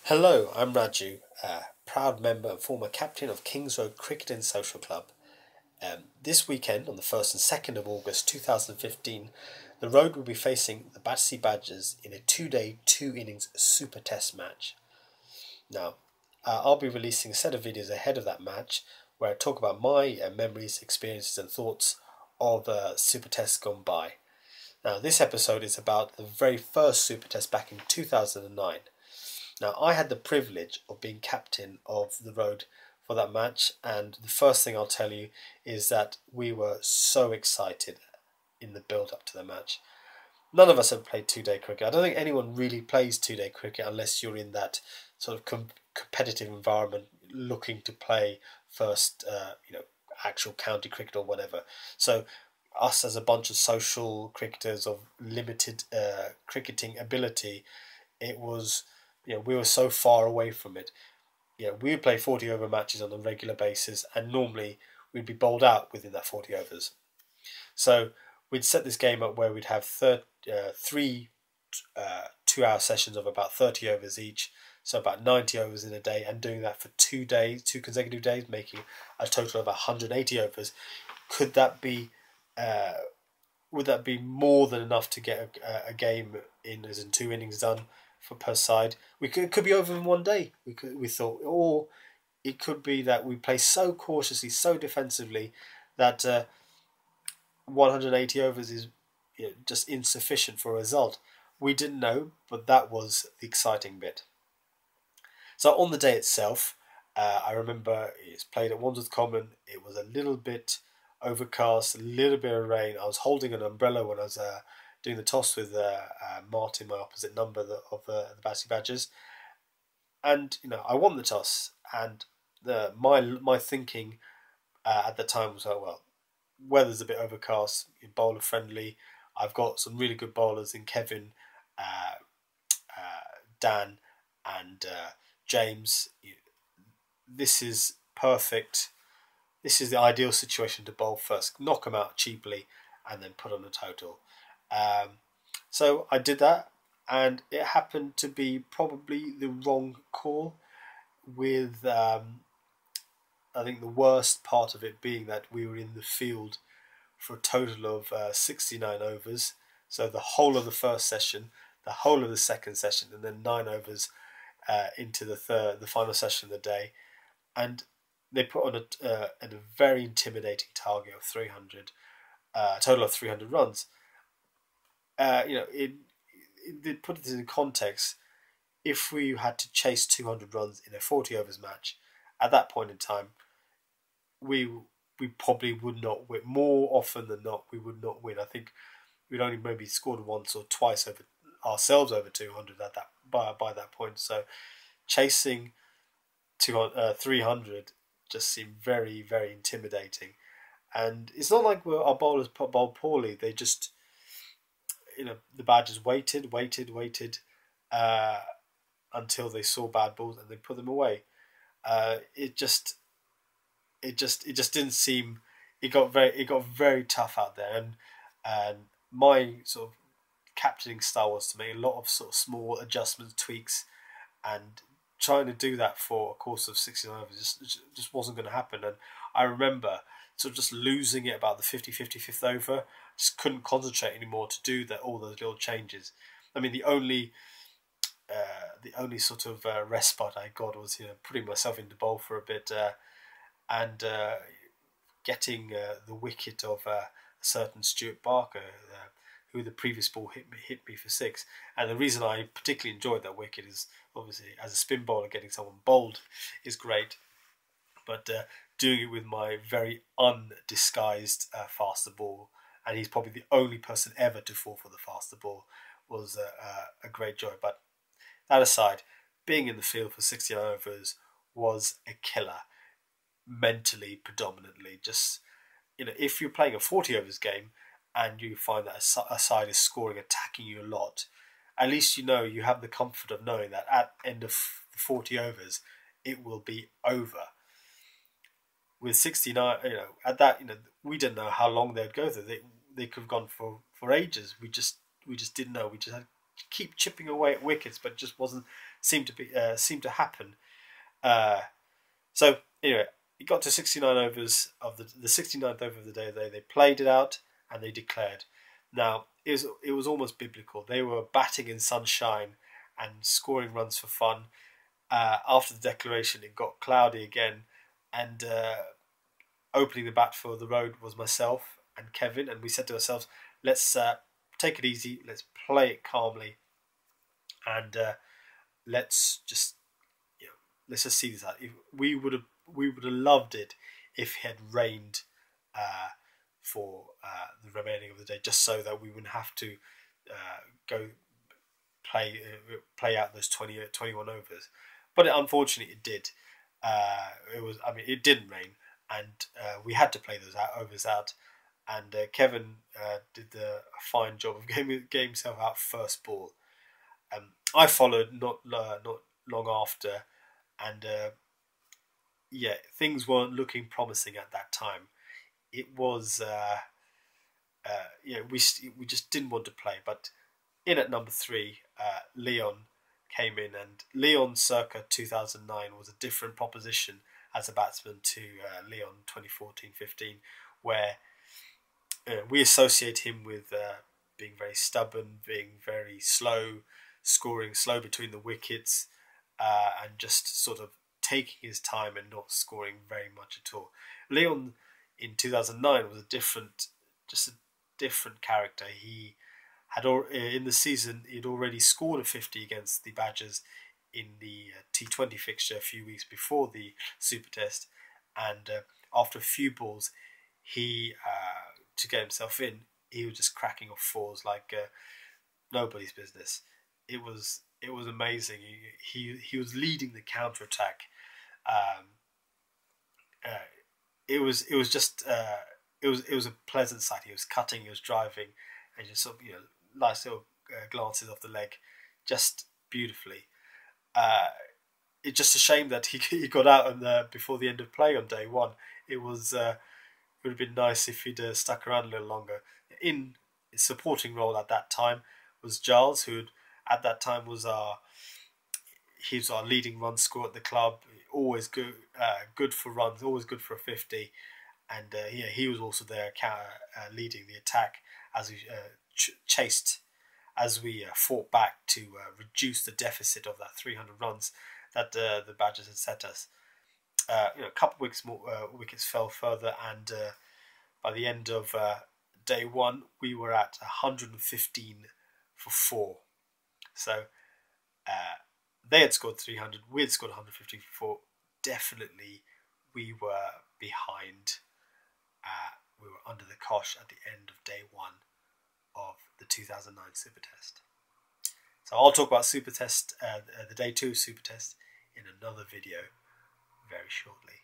Hello, I'm Raju, proud member and former captain of Kings Road Cricket and Social Club. This weekend, on the 1st and 2nd of August 2015, the Road will be facing the Battersea Badgers in a two-day, two-innings Super Test match. Now, I'll be releasing a set of videos ahead of that match where I talk about my memories, experiences and thoughts of Super Tests gone by. Now, this episode is about the very first Super Test back in 2009. Now, I had the privilege of being captain of the Road for that match, and the first thing I'll tell you is that we were so excited in the build-up to the match. None of us have played two-day cricket. I don't think anyone really plays two-day cricket unless you're in that sort of competitive environment looking to play first, actual county cricket or whatever. So us as a bunch of social cricketers of limited cricketing ability, it was, we were so far away from it. We would play 40 over matches on a regular basis, and normally we'd be bowled out within that 40 overs. So we'd set this game up where we'd have three 2-hour sessions of about 30 overs each, so about 90 overs in a day, and doing that for 2 days, 2 consecutive days, making a total of 180 overs. Could that be? Would that be more than enough to get a game in, as in 2 innings done per side? It could be over in one day. We thought, or it could be that we play so cautiously, so defensively that 180 overs is just insufficient for a result. We didn't know, but that was the exciting bit. So on the day itself, I remember it's played at Wandsworth Common. It was a little bit overcast, a little bit of rain. I was holding an umbrella when I was doing the toss with Martin, my opposite number of the Battersea Badgers, and I won the toss. And my thinking at the time was, weather's a bit overcast, bowler friendly. I've got some really good bowlers in Kevin, Dan, and James. This is perfect. This is the ideal situation to bowl first, knock them out cheaply, and then put on a total. So I did that, and it happened to be probably the wrong call, with I think the worst part of it being that we were in the field for a total of 69 overs. So the whole of the first session, the whole of the second session, and then 9 overs into the final session of the day. And they put on a very intimidating target of 300, a total of 300 runs. It put it in context. If we had to chase 200 runs in a 40 overs match, at that point in time, we probably would not win. More often than not, we would not win. I think we'd only maybe scored once or twice over 200 at that by that point. So chasing 300 just seemed very, very intimidating. And it's not like our bowlers bowled poorly. They just, the Badgers waited until they saw bad balls and they put them away. It just didn't seem. It got very tough out there, and my sort of captaining style was to make a lot of sort of small adjustments, tweaks, and trying to do that for a course of 69 overs just wasn't going to happen. And I remember sort of just losing it about the 55th over. Just couldn't concentrate anymore to do all those little changes. I mean, the only sort of respite I got was putting myself into bowl for a bit and getting the wicket of a certain Stuart Barker, who the previous ball hit me for 6. And the reason I particularly enjoyed that wicket is obviously as a spin bowler, getting someone bowled is great, but doing it with my very undisguised faster ball, and he's probably the only person ever to fall for the faster ball, was a great joy. But that aside, being in the field for 69 overs was a killer, mentally predominantly. Just, if you're playing a 40 overs game and you find that a side is scoring, attacking you a lot, at least you have the comfort of knowing that at the end of the 40 overs, it will be over. With 69, at that, we didn't know how long they'd go through. They could have gone for ages. We just didn't know. We just had to keep chipping away at wickets, but it just wasn't seemed to happen. So anyway, it got to 69 overs of the 69th over of the day. They played it out and they declared. Now it was almost biblical. They were batting in sunshine and scoring runs for fun. After the declaration, it got cloudy again, and opening the bat for the road was myself and Kevin, and we said to ourselves, let's take it easy, let's play it calmly, and let's just see this out. We would have loved it if it had rained for the remaining of the day, just so that we wouldn't have to go play out those 21 overs. But unfortunately, it did. It didn't rain, and we had to play those overs out. And Kevin did a fine job of getting himself out first ball. I followed not long after, and things weren't looking promising at that time. It was we just didn't want to play. But in at number 3, Leon came in, and Leon circa 2009 was a different proposition as a batsman to Leon 2014-15, where we associate him with being very stubborn, being very slow, scoring slow between the wickets, and just sort of taking his time and not scoring very much at all. Leon in 2009 was a different character. He had in the season he'd already scored a 50 against the Badgers in the T20 fixture a few weeks before the Super Test, and after a few balls, he to get himself in, he was just cracking off fours like nobody's business. It was amazing. He was leading the counter attack. It was a pleasant sight. He was cutting, he was driving, and just sort of nice little glances off the leg, just beautifully. It's just a shame that he got out before the end of play on day one. It would have been nice if he'd stuck around a little longer. In his supporting role at that time was Giles, who at that time was our leading run scorer at the club. Always good for runs, always good for a 50, and he was also there leading the attack as we fought back to reduce the deficit of that 300 runs that the Badgers had set us. A couple of wickets fell further, and by the end of day one, we were at 115 for 4. So they had scored 300, we had scored 115 for 4. Definitely, we were behind. We were under the cosh at the end of day one of the 2009 Super Test. So I'll talk about Super Test, the day 2 Super Test, in another video very shortly.